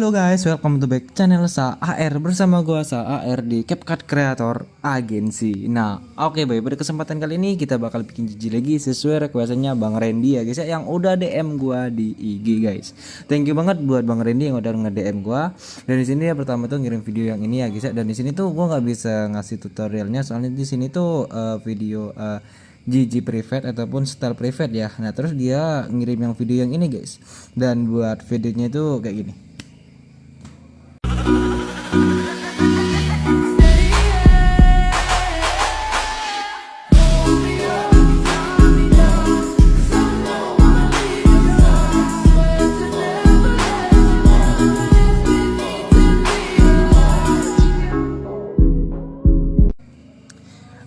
Halo guys, welcome to back channel Sa AR bersama gua Sa AR di CapCut Creator Agency. Nah, oke baik, pada kesempatan kali ini kita bakal bikin jijik lagi sesuai requestannya Bang Randy ya guys ya, yang udah DM gua di IG guys. Thank you banget buat Bang Randy yang udah nge-DM gua. Dan di sini ya pertama tuh ngirim video yang ini ya guys ya. Dan di sini tuh gua nggak bisa ngasih tutorialnya soalnya di sini tuh video Gigi private ataupun style private ya. Nah, terus dia ngirim yang video yang ini guys. Dan buat videonya itu kayak gini.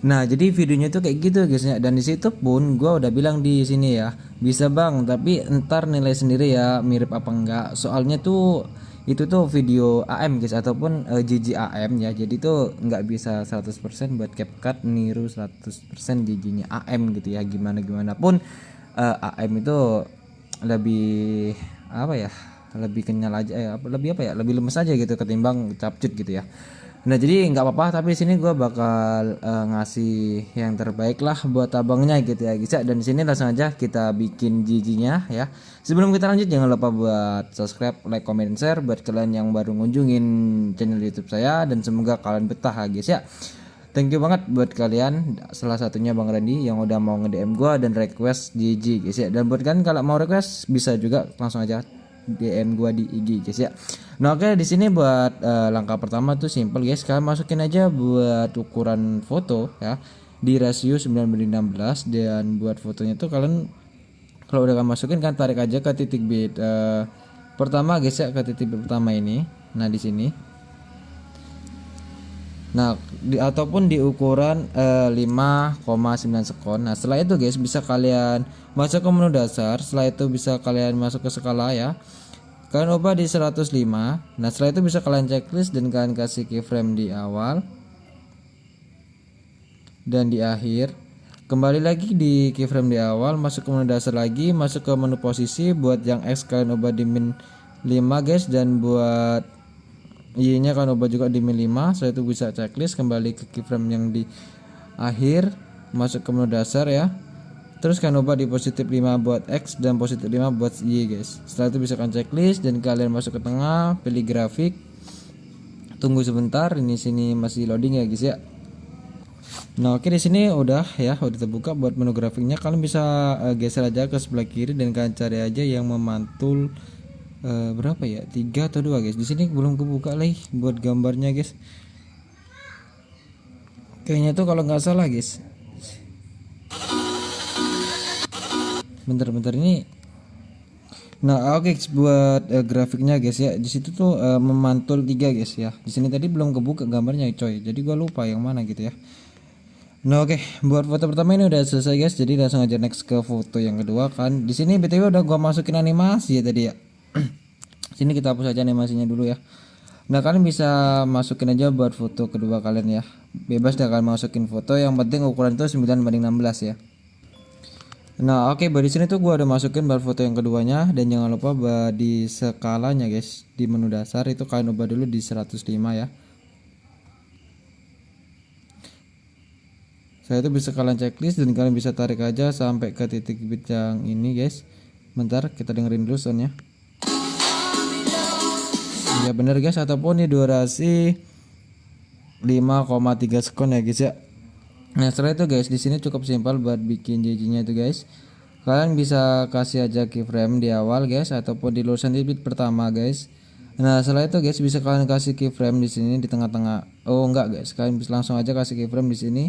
Nah, jadi videonya tuh kayak gitu guys ya. Dan di situ pun gua udah bilang di sini ya, bisa Bang, tapi ntar nilai sendiri ya mirip apa enggak. Soalnya tuh itu tuh video AM guys ataupun GG AM ya. Jadi tuh nggak bisa 100% buat CapCut niru 100% GG-nya AM gitu ya. Gimana pun AM itu lebih apa ya? Lebih kenyal aja ya, lebih apa ya? Lebih lemes aja gitu ketimbang capcut gitu ya. Nah, jadi nggak apa-apa, tapi sini gue bakal ngasih yang terbaik lah buat abangnya gitu ya guys. Dan di sini langsung aja kita bikin giginya ya. Sebelum kita lanjut jangan lupa buat subscribe, like, comment, share buat kalian yang baru ngunjungin channel YouTube saya, dan semoga kalian betah ya guys ya. Thank you banget buat kalian, salah satunya Bang Randy yang udah mau nge-DM gua dan request gigi guys ya. Dan buat kalian kalau mau request bisa juga langsung aja DM gua di IG guys ya. Nah, oke, di sini buat langkah pertama tuh simple guys. Kalian masukin aja buat ukuran foto ya di rasio 9:16, dan buat fotonya tuh kalian kalau udah kalian masukin kan tarik aja ke titik bit pertama guys ya, ke titik bit pertama ini. Nah, di sini. Nah, ataupun di ukuran 5,9 sekon. Nah, setelah itu guys bisa kalian masuk ke menu dasar. Setelah itu bisa kalian masuk ke skala ya. Kalian ubah di 105. Nah, setelah itu bisa kalian checklist dan kalian kasih keyframe di awal dan di akhir. Kembali lagi di keyframe di awal, masuk ke menu dasar lagi, masuk ke menu posisi. Buat yang X kalian ubah di min 5 guys, dan buat Y-nya kalian ubah juga di min 5. Setelah itu bisa checklist, kembali ke keyframe yang di akhir, masuk ke menu dasar ya. Terus kalian ubah di positif 5 buat X dan positif 5 buat Y guys. Setelah itu bisa kalian checklist dan kalian masuk ke tengah, pilih grafik. Tunggu sebentar, ini sini masih loading ya guys ya. Nah, oke, di sini udah ya, udah terbuka buat menu grafiknya. Kalian bisa geser aja ke sebelah kiri dan kalian cari aja yang memantul berapa ya? 3 atau 2 guys. Di sini belum kebuka lagi buat gambarnya guys. Kayaknya tuh kalau nggak salah guys. Bentar ini. Nah, oke, buat grafiknya guys ya. Di situ tuh memantul 3 guys ya. Di sini tadi belum kebuka gambarnya coy. Jadi gua lupa yang mana gitu ya. Nah, oke, buat foto pertama ini udah selesai guys. Jadi langsung aja next ke foto yang kedua kan. Di sini BTW udah gua masukin animasi ya tadi ya. Sini kita hapus aja animasinya dulu ya. Nah, kalian bisa masukin aja buat foto kedua kalian ya. Bebas dah kalian masukin foto, yang penting ukuran itu 9:16 ya. Nah, oke, di sini tuh gua udah masukin buat foto yang keduanya, dan jangan lupa di skalanya guys, di menu dasar itu kalian ubah dulu di 105 ya. Saya itu bisa kalian checklist dan kalian bisa tarik aja sampai ke titik bit yang ini guys. Bentar, kita dengerin dulu soundnya. Ya bener guys, ataupun di durasi 5,3 sekon ya guys ya. Nah, setelah itu guys, di sini cukup simpel buat bikin JJ-nya itu guys. Kalian bisa kasih aja keyframe di awal guys, ataupun di lulusan bit pertama guys. Nah, setelah itu guys bisa kalian kasih keyframe di sini di tengah-tengah. Oh enggak guys, kalian bisa langsung aja kasih keyframe di sini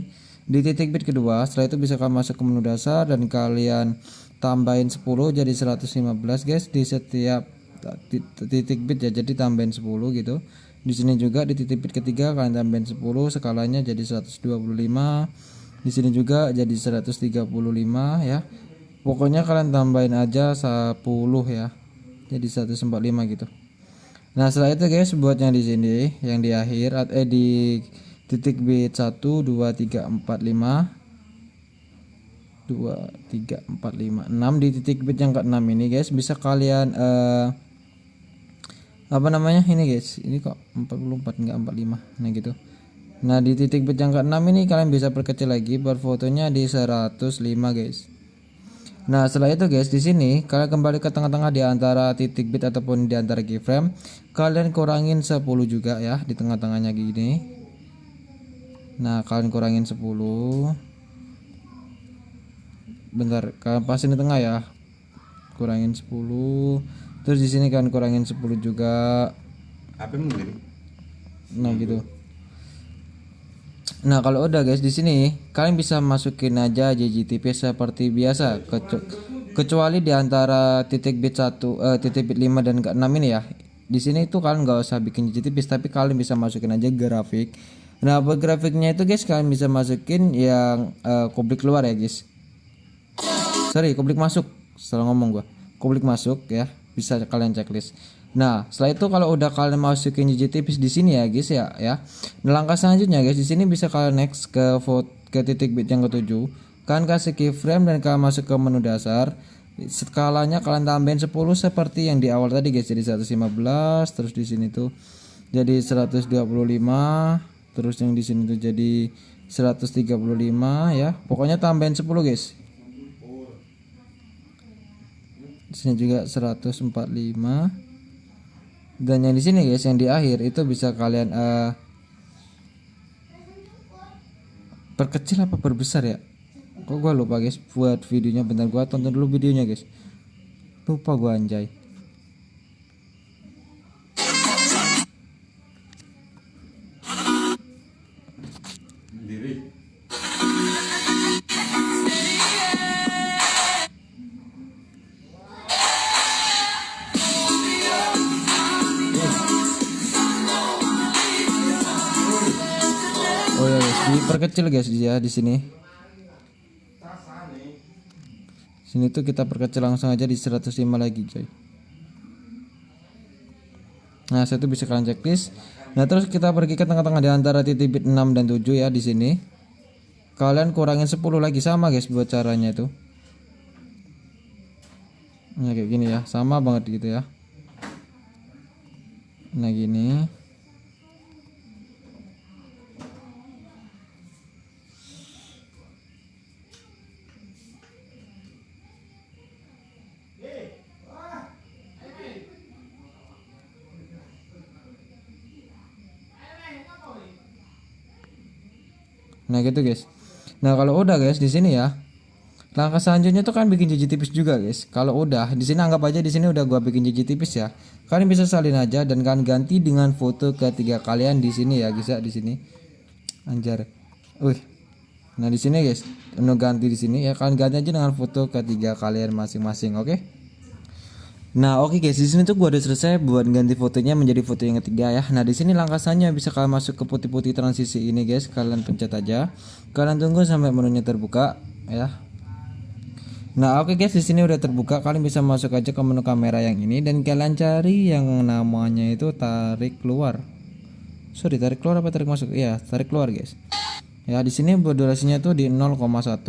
di titik bit kedua. Setelah itu bisa kalian masuk ke menu dasar dan kalian tambahin 10 jadi 115 guys di setiap titik bit ya. Jadi tambahin 10 gitu. Di sini juga di titik bit ketiga kalian tambahin 10, skalanya jadi 125. Di sini juga jadi 135 ya. Pokoknya kalian tambahin aja 10 ya. Jadi 145 gitu. Nah, setelah itu guys, buat yang di sini, yang di akhir di titik bit 1 2 3 4 5 2 3 4 5 6 di titik bit yang ke-6 ini guys bisa kalian apa namanya ini guys, ini kok 44 enggak 45, nah gitu. Nah di titik bit yang ke-6 ini kalian bisa perkecil lagi buat fotonya di 105 guys. Nah setelah itu guys, di sini kalian kembali ke tengah-tengah di antara titik bit ataupun di antara keyframe, kalian kurangin 10 juga ya di tengah-tengahnya gini. Nah kalian kurangin 10. Bentar, kalian pasin di tengah ya. Kurangin 10. Terus di sini kalian kurangin 10 juga. Apa mungkin? Nah gitu. Nah kalau udah guys, di sini kalian bisa masukin aja JGTP seperti biasa, kecuali di antara titik bit 1, titik bit 5 dan ke 6 ini ya. Di sini itu kalian nggak usah bikin JGTP, tapi kalian bisa masukin aja grafik. Nah buat grafiknya itu guys, kalian bisa masukin yang publik keluar ya guys. Sorry, publik masuk. Salah ngomong gua. Publik masuk ya, bisa kalian checklist. Nah, setelah itu kalau udah kalian masukin JGTP di sini ya guys ya. Nah, langkah selanjutnya guys, di sini bisa kalian next ke titik bit yang ke-7. Kalian kasih keyframe dan kalian masuk ke menu dasar. Skalanya kalian tambahin 10 seperti yang di awal tadi guys, jadi 115, terus di sini tuh jadi 125, terus yang di sini tuh jadi 135 ya. Pokoknya tambahin 10 guys. Di sini juga 145. Dan yang di sini guys, yang di akhir itu bisa kalian perkecil apa perbesar ya? Kok gua lupa guys buat videonya, bentar gua tonton dulu videonya guys. Lupa gua anjay. Oh ya guys, diperkecil guys ya di sini. Sini tuh kita perkecil langsung aja di 105 lagi coy. Nah, saya tuh bisa kalian checklist. Nah, terus kita pergi ke tengah-tengah di antara titik bit 6 dan 7 ya di sini. Kalian kurangin 10 lagi, sama guys buat caranya itu. Nah, kayak gini ya, sama banget gitu ya. Nah, gini. Nah gitu guys. Nah kalau udah guys di sini ya, langkah selanjutnya tuh kan bikin jiji tipis juga guys. Kalau udah di sini anggap aja di sini udah gua bikin jiji tipis ya. Kalian bisa salin aja dan kalian ganti dengan foto ketiga kalian di sini ya guys ya, di sini. Anjar. Wih. Nah di sini guys, udah ganti di sini ya, kalian ganti aja dengan foto ketiga kalian masing-masing, oke? Nah oke guys, di sini tuh gua udah selesai buat ganti fotonya menjadi foto yang ketiga ya. Nah di sini langkah selanjutnya bisa kalian masuk ke putih-putih transisi ini guys, kalian pencet aja. Kalian tunggu sampai menunya terbuka ya. Nah oke guys, di sini udah terbuka, kalian bisa masuk aja ke menu kamera yang ini dan kalian cari yang namanya itu tarik keluar. Sorry, tarik keluar apa tarik masuk? Iya, tarik keluar guys. Ya di sini buat durasinya tuh di 0,1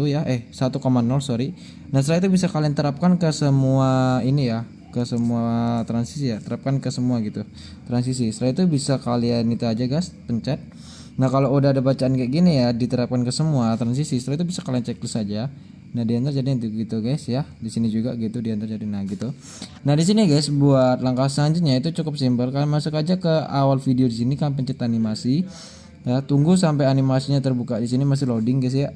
ya, 1,0 sorry. Nah setelah itu bisa kalian terapkan ke semua ini ya, ke semua transisi ya, terapkan ke semua gitu transisi. Setelah itu bisa kalian itu aja guys, pencet. Nah kalau udah ada bacaan kayak gini ya, diterapkan ke semua transisi. Setelah itu bisa kalian checklist aja. Nah di enter jadi gitu guys ya, di sini juga gitu di enter jadi nah gitu. Nah di sini guys buat langkah selanjutnya itu cukup simpel, kalian masuk aja ke awal video di sini, kalian pencet animasi. Ya, tunggu sampai animasinya terbuka, di sini masih loading guys ya.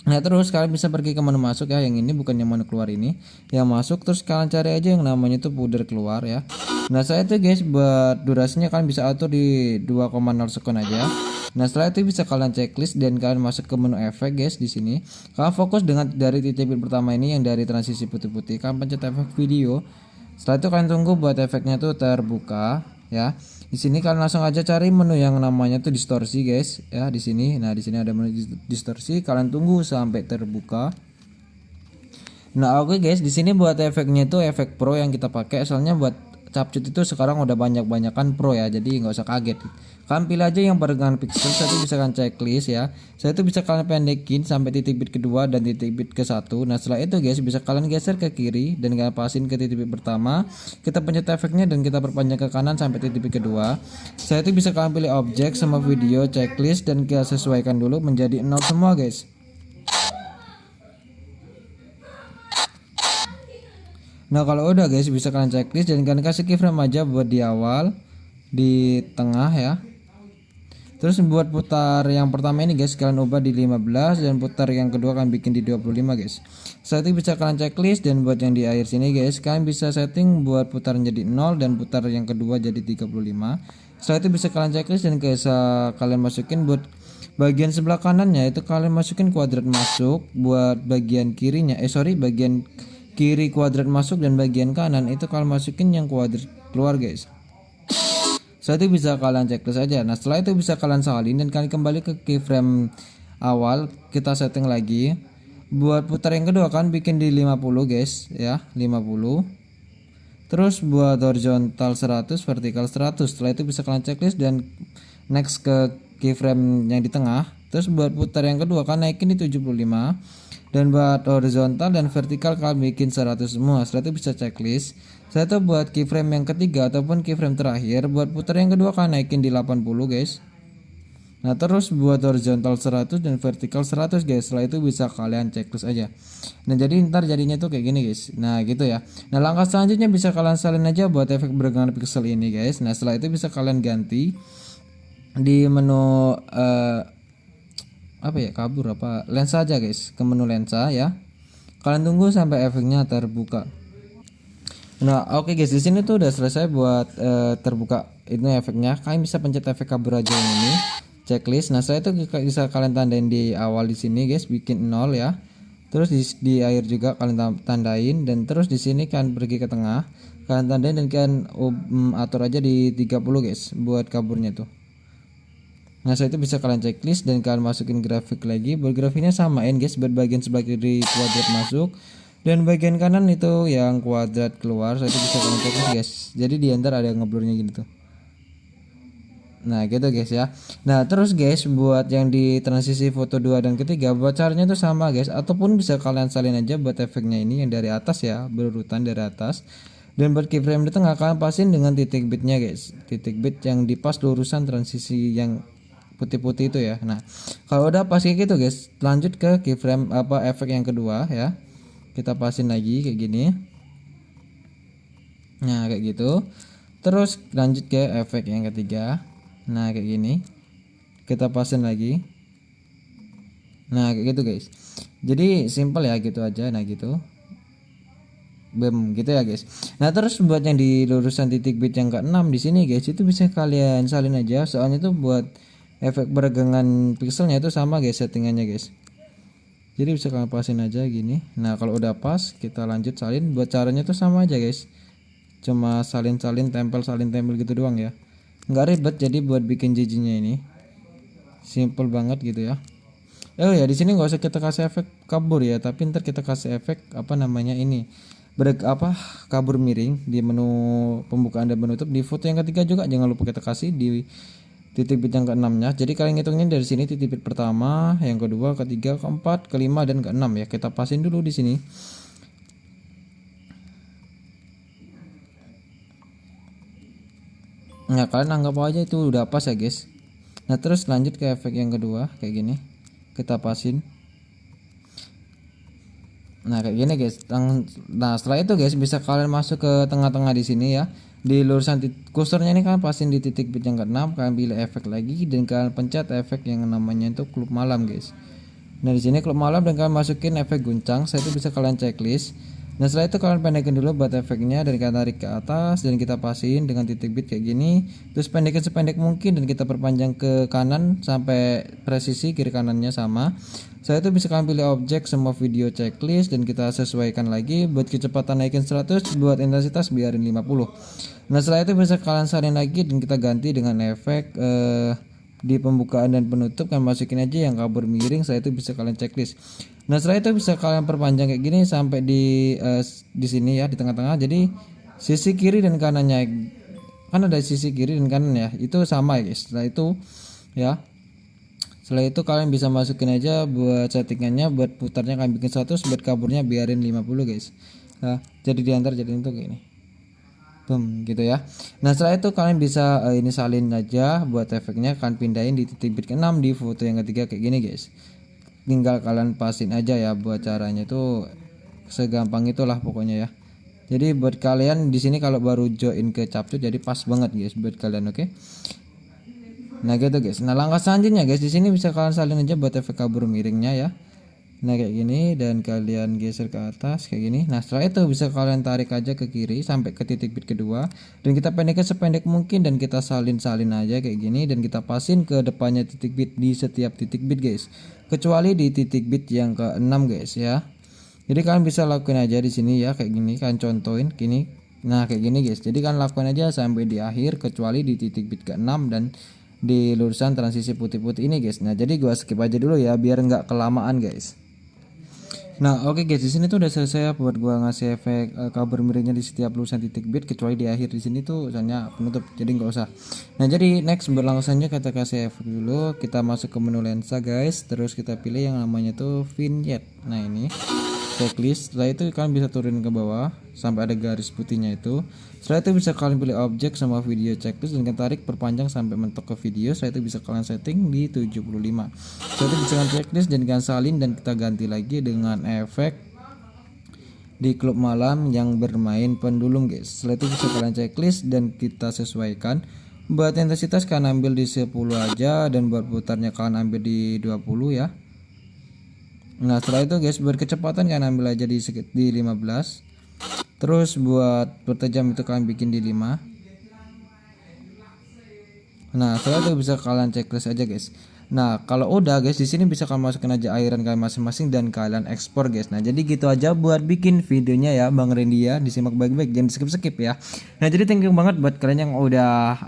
Nah terus kalian bisa pergi ke menu masuk ya, yang ini bukan yang menu keluar ini, yang masuk terus kalian cari aja yang namanya itu pudar keluar ya. Nah saya itu guys buat durasinya kalian bisa atur di 2,0 second aja. Nah setelah itu bisa kalian checklist dan kalian masuk ke menu efek guys di sini. Kalian fokus dengan dari titik bit pertama ini yang dari transisi putih-putih, kalian pencet efek video. Setelah itu kalian tunggu buat efeknya tuh terbuka ya. Di sini kalian langsung aja cari menu yang namanya tuh distorsi guys ya di sini. Nah di sini ada menu distorsi, kalian tunggu sampai terbuka. Nah oke guys, di sini buat efeknya itu efek pro yang kita pakai, soalnya buat Capcut itu sekarang udah banyak-banyakan pro ya, jadi nggak usah kaget. Kalian pilih aja yang peregangan pixel. Saya itu bisa kalian checklist ya. Saya itu bisa kalian pendekin sampai titik bit kedua dan titik bit ke satu. Nah setelah itu guys bisa kalian geser ke kiri dan kalian pasin ke titik bit pertama. Kita pencet efeknya dan kita perpanjang ke kanan sampai titik bit kedua. Saya itu bisa kalian pilih objek sama video checklist dan kita sesuaikan dulu menjadi 0 semua guys. Nah kalau udah guys bisa kalian checklist dan kalian kasih keyframe aja buat di awal, di tengah ya. Terus buat putar yang pertama ini guys kalian ubah di 15 dan putar yang kedua kalian bikin di 25 guys. Setelah itu bisa kalian checklist dan buat yang di akhir sini guys kalian bisa setting buat putar jadi 0 dan putar yang kedua jadi 35. Setelah itu bisa kalian checklist dan bisa kalian masukin buat bagian sebelah kanannya itu kalian masukin kuadrat masuk, buat bagian kirinya bagian kiri kuadrat masuk dan bagian kanan itu kalian masukin yang kuadrat keluar guys. Setelah itu bisa kalian checklist aja. Nah setelah itu bisa kalian salin dan kalian kembali ke keyframe awal, kita setting lagi. Buat putar yang kedua kan bikin di 50 guys ya, 50. Terus buat horizontal 100, vertikal 100. Setelah itu bisa kalian checklist dan next ke keyframe yang di tengah. Terus buat putar yang kedua kan naikin di 75. Dan buat horizontal dan vertikal kalian bikin 100 semua. Setelah itu bisa checklist. Setelah itu buat keyframe yang ketiga ataupun keyframe terakhir, buat putar yang kedua kalian naikin di 80 guys. Nah terus buat horizontal 100 dan vertikal 100 guys. Setelah itu bisa kalian checklist aja. Nah jadi ntar jadinya tuh kayak gini guys. Nah gitu ya. Nah langkah selanjutnya bisa kalian salin aja buat efek beregangan pixel ini guys. Nah setelah itu bisa kalian ganti di menu kabur lensa aja guys, ke menu lensa ya. Kalian tunggu sampai efeknya terbuka. Nah oke guys, di sini tuh udah selesai buat terbuka itu efeknya. Kalian bisa pencet efek kabur aja yang ini, checklist. Nah saya itu bisa kalian tandain di awal di sini guys, bikin 0 ya. Terus di akhir juga kalian tandain dan terus di sini kalian pergi ke tengah, kalian tandain dan kalian atur aja di 30 guys buat kaburnya tuh. Nah saya itu bisa kalian checklist dan kalian masukin grafik lagi. Buat grafiknya samain guys, buat bagian sebelah kiri kuadrat masuk dan bagian kanan itu yang kuadrat keluar. Saya itu bisa kalian checklist guys. Jadi di enter ada ngeblurnya gitu tuh. Nah gitu guys ya. Nah terus guys buat yang di transisi foto 2 dan ketiga, buat caranya itu sama guys, ataupun bisa kalian salin aja buat efeknya ini yang dari atas ya, berurutan dari atas. Dan buat keyframe di tengah kalian pasin dengan titik bitnya guys, titik bit yang di pas lurusan transisi yang putih-putih itu ya. Nah kalau udah pas kayak gitu guys, lanjut ke keyframe efek yang kedua ya. Kita pasin lagi kayak gini. Nah kayak gitu. Terus lanjut ke efek yang ketiga. Nah kayak gini. Kita pasin lagi. Nah kayak gitu guys. Jadi simple ya gitu aja. Nah gitu. Bem gitu ya guys. Nah terus buat yang di lurusan titik bit yang ke-6 di sini guys, itu bisa kalian salin aja. Soalnya itu buat efek peregangan pixelnya itu sama guys settingannya guys. Jadi bisa kalian pasin aja gini. Nah kalau udah pas kita lanjut salin. Buat caranya tuh sama aja guys, cuma salin tempel gitu doang ya, nggak ribet. Jadi buat bikin jijinya ini simple banget gitu ya. Oh ya di sini nggak usah kita kasih efek kabur ya, tapi ntar kita kasih efek ini kabur miring di menu pembukaan dan penutup. Di foto yang ketiga juga jangan lupa kita kasih di titik bit yang ke-6 nya. Jadi kalian hitungnya dari sini titik bit pertama, yang kedua, ketiga, keempat, kelima dan ke-6 ya. Kita pasin dulu di sini. Nah kalian anggap aja itu udah pas ya guys. Nah terus lanjut ke efek yang kedua kayak gini, kita pasin. Nah kayak gini guys. Nah setelah itu guys bisa kalian masuk ke tengah-tengah di sini ya. Di lurusan kursornya ini kalian pasin di titik bit yang ke-6, kalian pilih efek lagi dan kalian pencet efek yang namanya itu klub malam guys. Nah di sini klub malam dan kalian masukin efek guncang. Saya itu bisa kalian checklist. Nah setelah itu kalian pendekin dulu buat efeknya dan kalian tarik ke atas dan kita pasin dengan titik bit kayak gini. Terus pendekin sependek mungkin dan kita perpanjang ke kanan sampai presisi kiri kanannya sama. Saya itu bisa kalian pilih objek semua video checklist dan kita sesuaikan lagi. Buat kecepatan naikin 100, buat intensitas biarin 50. Nah setelah itu bisa kalian salin lagi dan kita ganti dengan efek di pembukaan dan penutup kalian masukin aja yang kabur miring. Saya itu bisa kalian checklist. Nah setelah itu bisa kalian perpanjang kayak gini sampai di sini ya, di tengah-tengah. Jadi sisi kiri dan kanannya, kan ada sisi kiri dan kanan ya, itu sama ya guys. Setelah itu ya, setelah itu kalian bisa masukin aja buat settingannya, buat putarnya kalian bikin 100, buat kaburnya biarin 50 guys. Nah, jadi diantar jadi itu kayak ini. Boom gitu ya. Nah setelah itu kalian bisa ini salin aja buat efeknya, kalian pindahin di titik bit ke-6 di foto yang ketiga kayak gini guys. Tinggal kalian pasin aja ya, buat caranya itu segampang itulah pokoknya ya. Jadi buat kalian di sini kalau baru join ke Capcut jadi pas banget guys buat kalian, oke. Nah gitu guys. Nah langkah selanjutnya guys, di sini bisa kalian salin aja buat efek kabur miringnya ya. Nah kayak gini, dan kalian geser ke atas kayak gini. Nah setelah itu bisa kalian tarik aja ke kiri sampai ke titik bit kedua, dan kita pendekkan sependek mungkin, dan kita salin aja kayak gini, dan kita pasin ke depannya titik bit di setiap titik bit guys, kecuali di titik bit yang ke-6 guys ya. Jadi kalian bisa lakuin aja di sini ya kayak gini, kalian contohin gini. Nah kayak gini guys, jadi kalian lakukan aja sampai di akhir kecuali di titik bit ke-6 dan di lurusan transisi putih-putih ini guys. Nah jadi gua skip aja dulu ya biar nggak kelamaan guys. Nah oke guys, di sini tuh udah selesai buat gua ngasih efek kabur miringnya di setiap lulusan titik bit, kecuali di akhir. Di sini tuh misalnya penutup, jadi nggak usah. Nah jadi next berlangsungnya kita kasih efek dulu, kita masuk ke menu lensa guys, terus kita pilih yang namanya tuh vignette. Nah ini checklist. Setelah itu kalian bisa turun ke bawah sampai ada garis putihnya itu. Setelah itu bisa kalian pilih objek sama video checklist, dan kalian tarik perpanjang sampai mentok ke video. Setelah itu bisa kalian setting di 75. Setelah itu bisa kalian checklist dan kalian salin, dan kita ganti lagi dengan efek di klub malam yang bermain pendulum guys. Setelah itu bisa kalian checklist dan kita sesuaikan. Buat intensitas kalian ambil di 10 aja, dan buat putarnya kalian ambil di 20 ya. Nah setelah itu guys, buat kecepatan kalian ambil aja di 15. Terus buat pertajam itu kalian bikin di 5. Nah setelah itu bisa kalian checklist aja guys. Nah kalau udah guys, di sini bisa kalian masukin aja airan kalian masing-masing dan kalian ekspor guys. Nah jadi gitu aja buat bikin videonya ya Bang Randy ya, disimak baik-baik, jangan skip-skip ya. Nah jadi thank you banget buat kalian yang udah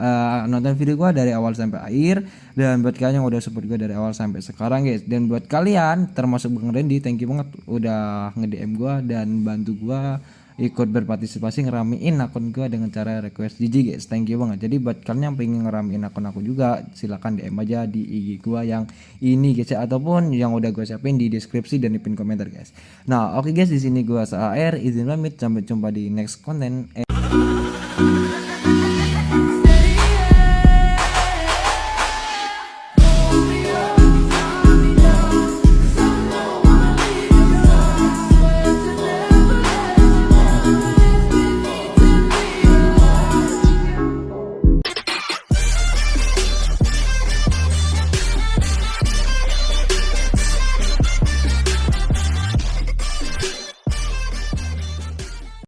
nonton video gua dari awal sampai akhir, dan buat kalian yang udah support gua dari awal sampai sekarang guys. Dan buat kalian termasuk Bang Randy, thank you banget udah nge-DM gua dan bantu gua ikut berpartisipasi ngeramein akun gue dengan cara request GG guys. Thank you banget. Jadi buat kalian yang pengen ngeramein akun aku juga, silahkan DM aja di IG gue yang ini guys ya, ataupun yang udah gue siapin di deskripsi dan di pin komentar guys. Nah oke guys, di sini gue SAR izin pamit, sampai jumpa di next konten.